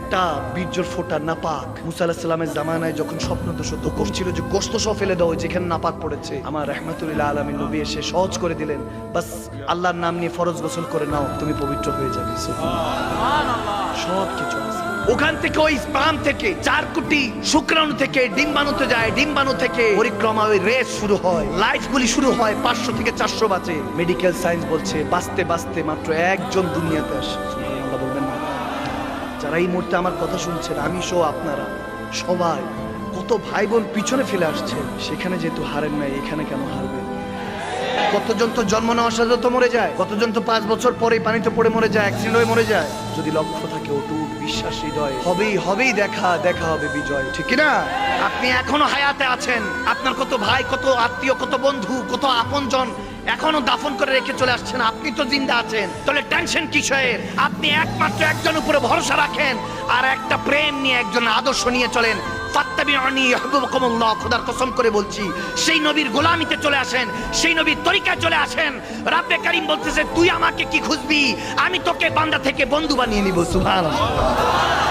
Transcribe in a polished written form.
একটা বীর্যর ফোঁটা নাপাক। মুসা আলাইহিস সালামের জামানায় যখন স্বপ্নদোষ হতো, হুকুম ছিল যে গোশত সহ ফেলে দাও যেখানে নাপাক পড়েছে। আমার রাহমাতুল্লিল আলামিন নবী এসে সহজ করে দিলেন, বাস আল্লাহর নাম নিয়ে ফরজ গোসল করে নাও, তুমি পবিত্র হয়ে যাবে। সব কিছু আছে ওখান থেকে। ওই স্পাম থেকে 4 কোটি শুক্রাণু থেকে ডিম্বাণুতে যায়, ডিম্বাণু থেকে পরিক্রমা, ওই রেস শুরু হয়, লাইফ গুলি শুরু হয়। 500 থেকে 400 বাঁচে। মেডিকেল সায়েন্স বলছে বাঁচতে বাঁচতে মাত্র একজন দুনিয়াতে আসে। সুবহানাল্লাহ বলবেন না? যারা এই মুহূর্তে আমার কথা শুনছেন, আমি সহ আপনারা সবাই, কত ভাই বোন পিছনে ফেলে আসছে, সেখানে যেহেতু হারেন নাই, এখানে কেন হারবেন? কতজন তো জন্ম নেওয়ার সাথে তো মরে যায়, কতজন তো 5 বছর পরে পানিতে পড়ে মরে যায়, অ্যাক্সিডেন্ট হয়ে মরে যায়। যদি লক্ষ্য থাকে অটুট বিশ্বাস হৃদয়, হবেই দেখা হবে বিজয়, ঠিক না? আপনি এখনো হায়াতে আছেন, আপনার কত ভাই, কত আত্মীয়, কত বন্ধু, কত আপনজন এখনো দাফন করে রেখে চলে আসছেন, আপনি তো জিন্দা আছেন। তাহলে টেনশন কিসের? আপনি একমাত্র একজন উপরে ভরসা রাখেন, আর একটা প্রেম নিয়ে, একজন আদর্শ নিয়ে চলেন। ফাত্তাবিউনি ইউহিব্বুকুমুল্লাহ, খোদার কসম করে বলছি, সেই নবীর গোলামিতে চলে আসেন, সেই নবীর তরিকায় চলে আসেন। রাব্বে কারীম বলতেছে, তুই আমাকে কি খুঁজবি, আমি তোকে বান্দা থেকে বন্ধু বানিয়ে নিব। সুবহানাল্লাহ।